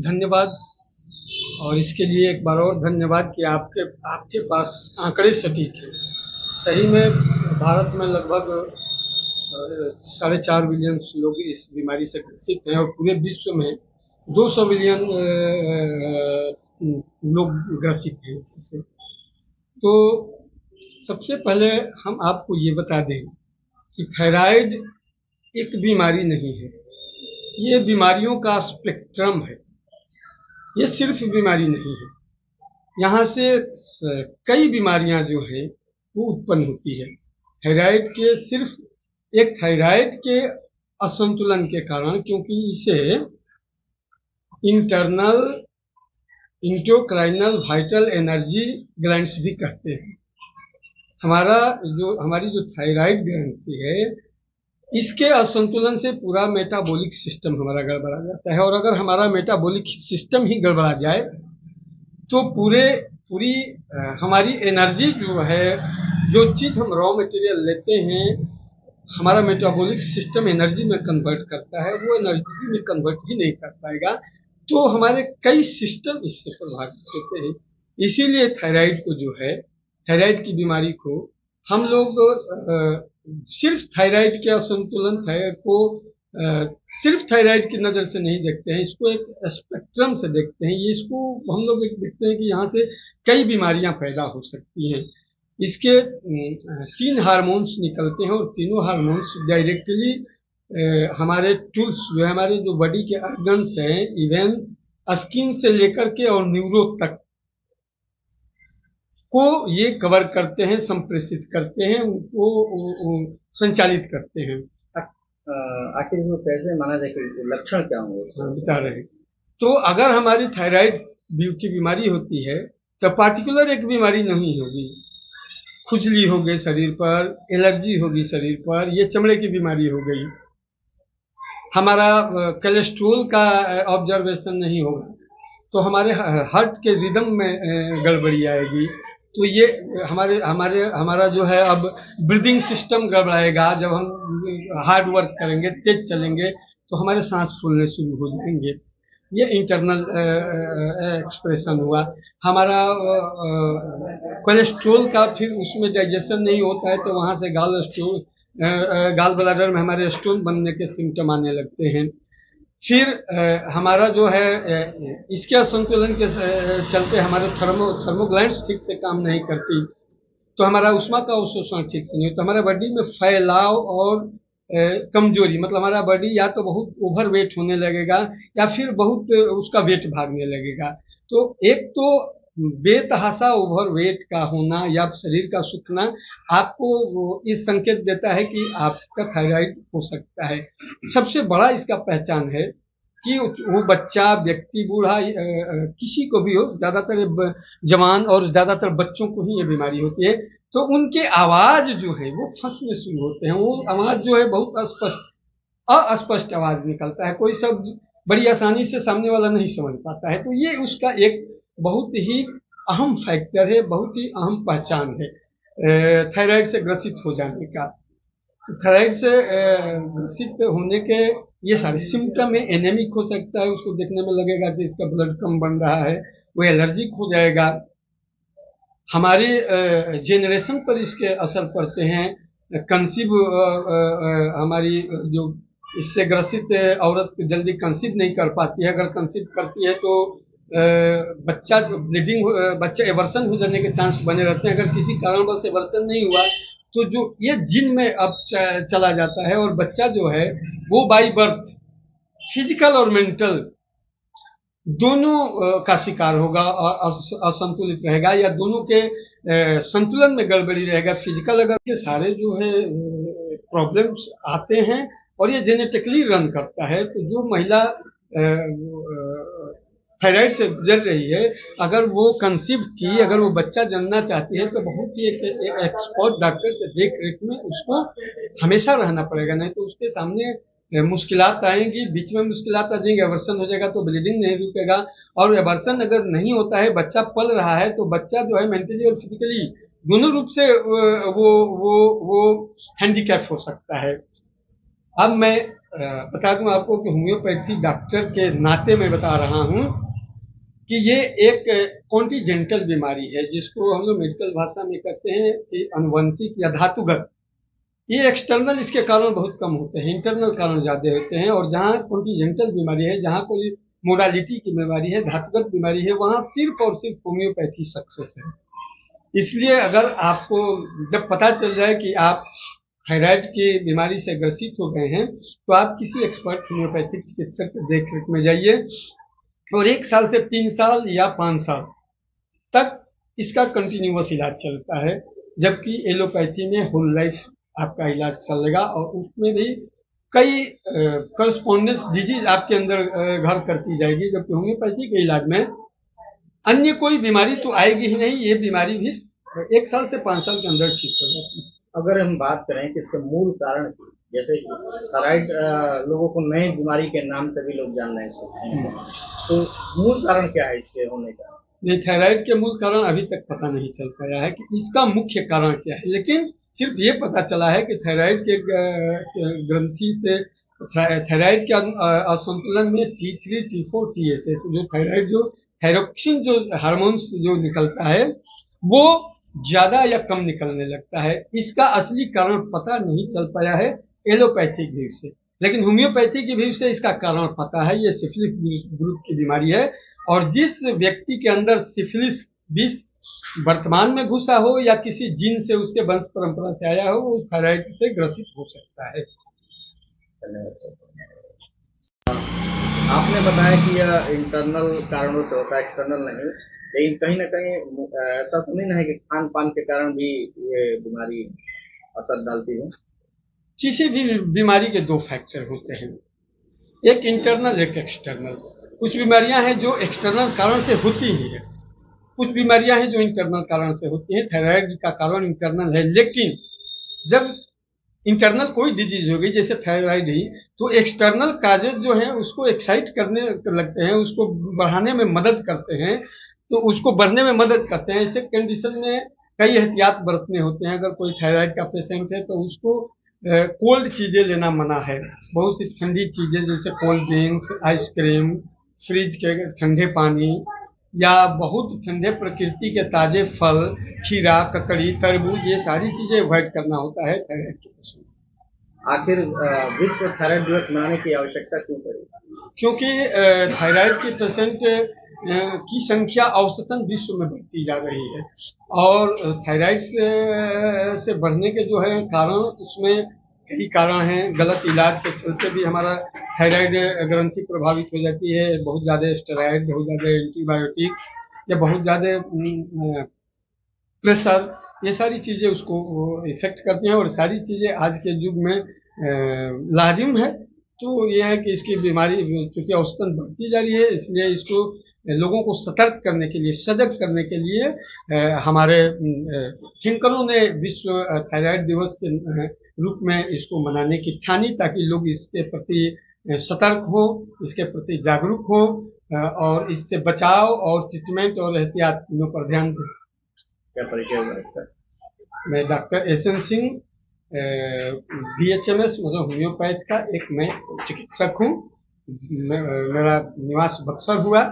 धन्यवाद। और इसके लिए एक बार और धन्यवाद कि आपके आपके पास आंकड़े सटीक हैं। सही में भारत में लगभग 4.5 बिलियन लोग इस बीमारी से ग्रसित हैं और पूरे विश्व में 200 मिलियन लोग ग्रसित हैं इससे। तो सबसे पहले हम आपको ये बता दें कि थायराइड एक बीमारी नहीं है, ये बीमारियों का स्पेक्ट्रम है। ये सिर्फ बीमारी नहीं है, यहाँ से कई बीमारियां जो हैं वो उत्पन्न होती है। थायराइड के सिर्फ एक थायराइड के असंतुलन के कारण, क्योंकि इसे इंटरनल इंट्रोक्राइनल वाइटल एनर्जी ग्लैंड्स भी कहते हैं। हमारी जो थायराइड ग्रंथि है, इसके असंतुलन से पूरा मेटाबॉलिक सिस्टम हमारा गड़बड़ा जाता है। और अगर हमारा मेटाबॉलिक सिस्टम ही गड़बड़ा जाए तो पूरी हमारी एनर्जी जो है, जो चीज़ हम रॉ मटेरियल लेते हैं, हमारा मेटाबॉलिक सिस्टम एनर्जी में कन्वर्ट करता है, वो एनर्जी में कन्वर्ट ही नहीं कर पाएगा, तो हमारे कई सिस्टम इससे प्रभावित होते हैं। इसीलिए थायराइड को जो है, थायराइड की बीमारी को हम लोग सिर्फ थायराइड के असंतुलन को सिर्फ थायराइड की नज़र से नहीं देखते हैं, इसको एक स्पेक्ट्रम से देखते हैं। ये इसको हम लोग देखते हैं कि यहाँ से कई बीमारियां पैदा हो सकती हैं। इसके 3 हार्मोन्स निकलते हैं और तीनों हार्मोन्स डायरेक्टली हमारे टूल्स जो है, हमारे जो बॉडी के ऑर्गन्स हैं, इवन स्किन से लेकर के और न्यूरो तक को ये कवर करते हैं, संप्रेषित करते हैं, उनको संचालित करते हैं। आखिर इसमें कैसे माना जाए कि लक्षण क्या होंगे? बता रहे हैं। तो अगर हमारी थायराइड की बीमारी होती है तो पार्टिकुलर एक बीमारी नहीं होगी, खुजली हो गई शरीर पर, एलर्जी होगी शरीर पर, ये चमड़े की बीमारी हो गई। हमारा कोलेस्ट्रोल का ऑब्जर्वेशन नहीं होगा तो हमारे हार्ट के रिदम में गड़बड़ी आएगी। तो ये हमारा जो है, अब ब्रीदिंग सिस्टम गड़बड़ाएगा। जब हम हार्ड वर्क करेंगे, तेज चलेंगे, तो हमारे सांस फूलने शुरू हो जाएंगे। ये इंटरनल एक्सप्रेशन हुआ। हमारा कोलेस्ट्रोल का फिर उसमें डाइजेशन नहीं होता है, तो वहाँ से गाल ब्लैडर में हमारे स्टोन बनने के सिम्टम आने लगते हैं। फिर हमारा जो है, इसके असंतुलन के चलते हमारे थर्मोग्लैंड्स ठीक से काम नहीं करती, तो हमारा उष्मा का अवशोषण ठीक से नहीं होता। हमारे बॉडी में फैलाव और कमजोरी, मतलब हमारा बॉडी या तो बहुत ओवर वेट होने लगेगा या फिर बहुत उसका वेट भागने लगेगा। तो एक तो बेतहाशा ओवर वेट का होना या शरीर का सूखना आपको इस संकेत देता है कि आपका थायराइड हो सकता है। सबसे बड़ा इसका पहचान है कि वो बच्चा, व्यक्ति, बूढ़ा, किसी को भी हो, ज्यादातर जवान और ज्यादातर बच्चों को ही ये बीमारी होती है। तो उनके आवाज जो है वो फंसने शुरू होते हैं। वो आवाज जो है बहुत अस्पष्ट आवाज निकलता है, कोई शब्द बड़ी आसानी से सामने वाला नहीं समझ पाता है। तो ये उसका एक बहुत ही अहम फैक्टर है, बहुत ही अहम पहचान है थायराइड से ग्रसित हो जाने का। थायराइड से ग्रसित होने के ये सारे सिम्टम है। एनेमिक हो सकता है, उसको देखने में लगेगा कि इसका ब्लड कम बन रहा है। वो एलर्जिक हो जाएगा। हमारी जेनरेशन पर इसके असर पड़ते हैं। कंसीव हमारी जो इससे ग्रसित औरत जल्दी कंसीव नहीं कर पाती है। अगर कंसीव करती है तो बच्चा एवर्सन हो जाने के चांस बने रहते हैं। अगर किसी कारणवश एवर्सन नहीं हुआ तो जो ये जीन में अब चला जाता है और बच्चा जो है वो बाई बर्थ फिजिकल और मेंटल दोनों का शिकार होगा और असंतुलित रहेगा, या दोनों के संतुलन में गड़बड़ी रहेगा। फिजिकल अगर के सारे जो है प्रॉब्लम्स आते हैं और ये जेनेटिकली रन करता है। तो जो महिला थायराइड से गुजर रही है, अगर वो कंसीव की, अगर वो बच्चा जन्मना चाहती है, तो बहुत ही एक एक्सपर्ट डॉक्टर के देख रेख में उसको हमेशा रहना पड़ेगा, नहीं तो उसके सामने मुश्किलात आएंगी। बीच में मुश्किलात आ जाएंगी, एवर्सन हो जाएगा तो ब्लीडिंग नहीं रुकेगा। और एवर्सन अगर नहीं होता है, बच्चा पल रहा है, तो बच्चा जो है मेंटली और फिजिकली दोनों रूप से वो हैंडीकैप हो सकता है। अब मैं बता दूं आपको कि होम्योपैथी डॉक्टर के नाते मैं बता रहा हूं कि ये एक कॉन्टिजेंटल बीमारी है, जिसको हम लोग मेडिकल भाषा में कहते हैं कि आनुवंशिक या धातुगत। ये एक्सटर्नल इसके कारण बहुत कम होते हैं, इंटरनल कारण ज्यादा होते हैं। और जहाँ कॉन्टिजेंटल बीमारी है, जहाँ कोई मोडालिटी की बीमारी है, धातुगत बीमारी है, वहाँ सिर्फ और सिर्फ होम्योपैथी सक्सेस है। इसलिए अगर आपको जब पता चल जाए कि आप थायराइड की बीमारी से ग्रसित हो गए हैं, तो आप किसी एक्सपर्ट होम्योपैथिक चिकित्सक के देख रेख में जाइए और 1 साल से 3 साल या 5 साल तक इसका कंटिन्यूअस इलाज चलता है। जबकि एलोपैथी में होल लाइफ आपका इलाज चलेगा और उसमें भी कई करस्पॉन्डेंस डिजीज आपके अंदर घर करती जाएगी। जबकि होम्योपैथी के इलाज में अन्य कोई बीमारी तो आएगी ही नहीं, ये बीमारी भी 1 साल से 5 साल के अंदर ठीक हो जाती है। अगर हम बात करें कि इसके मूल कारण की, जैसे कि थायराइड लोगों को नई बीमारी के नाम से भी लोग जान रहे हैं, तो मूल कारण क्या है इसके होने का? नहीं, थायराइड के मूल कारण अभी तक पता नहीं चल पाया है कि इसका मुख्य कारण क्या है, लेकिन सिर्फ ये पता चला है कि थायराइड के ग्रंथि से थायराइड के असंतुलन में T3, T4, TSH जो थायराइड जो थायरोक्सिन जो हार्मोन्स जो निकलता है वो ज्यादा या कम निकलने लगता है। इसका असली कारण पता नहीं चल पाया है एलोपैथिक व्यू से, लेकिन होम्योपैथी की व्यू से इसका कारण पता है। ये सिफिलिस ग्रुप की बीमारी है और जिस व्यक्ति के अंदर सिफिलिस विष वर्तमान में घुसा हो या किसी जीन से उसके वंश परंपरा से आया हो, वो थायराइड से ग्रसित हो सकता है। आपने बताया कि यह इंटरनल कारणों से होता है, एक्सटर्नल नहीं, लेकिन कहीं ना कहीं ऐसा तो नहीं है कि खान पान के कारण भी ये बीमारी असर डालती है? किसी भी बीमारी के 2 फैक्टर होते हैं, एक इंटरनल एक एक्सटर्नल। कुछ बीमारियां हैं जो एक्सटर्नल कारण से होती ही है, कुछ बीमारियां हैं जो इंटरनल कारण से होती हैं। थायराइड का कारण इंटरनल है, लेकिन जब इंटरनल कोई डिजीज होगी जैसे थायराइड ही, तो एक्सटर्नल काजेज जो है उसको एक्साइट करने लगते हैं, उसको बढ़ाने में मदद करते हैं, तो उसको बढ़ने में मदद करते हैं। ऐसे कंडीशन में कई एहतियात बरतने होते हैं। अगर कोई थायराइड का पेशेंट है तो उसको कोल्ड चीजें लेना मना है। बहुत सी ठंडी चीजें जैसे कोल्ड ड्रिंक्स, आइसक्रीम, फ्रिज के ठंडे पानी या बहुत ठंडे प्रकृति के ताजे फल, खीरा, ककड़ी, तरबूज, ये सारी चीजें अवॉइड करना होता है थायराइड के पेशेंट। आखिर विश्व थायराइड दिवस मनाने की आवश्यकता क्यों पड़ी? क्योंकि थायराइड के पेशेंट की संख्या औसतन विश्व में बढ़ती जा रही है और थायराइड से बढ़ने के जो है कारण, उसमें कई कारण हैं। गलत इलाज के चलते भी हमारा थायराइड ग्रंथि प्रभावित हो जाती है। बहुत ज़्यादा स्टेरॉइड, बहुत ज़्यादा एंटीबायोटिक्स या बहुत ज़्यादा प्रेशर, ये सारी चीज़ें उसको इफेक्ट करती हैं और सारी चीज़ें आज के युग में लाजिम है। तो ये है कि इसकी बीमारी क्योंकि औसतन बढ़ती जा रही है, इसलिए इसको लोगों को सतर्क करने के लिए, सजग करने के लिए हमारे थिंकरों ने विश्व थायराइड दिवस के रूप में इसको मनाने की ठानी, ताकि लोग इसके प्रति सतर्क हो, इसके प्रति जागरूक हो और इससे बचाव और ट्रीटमेंट और एहतियात तीनों पर ध्यान दें। क्या परिचय होगा? मैं डॉक्टर एसएन सिंह, BHMS मतलब होम्योपैथ का एक मैं चिकित्सक हूँ। मेरा निवास बक्सर हुआ।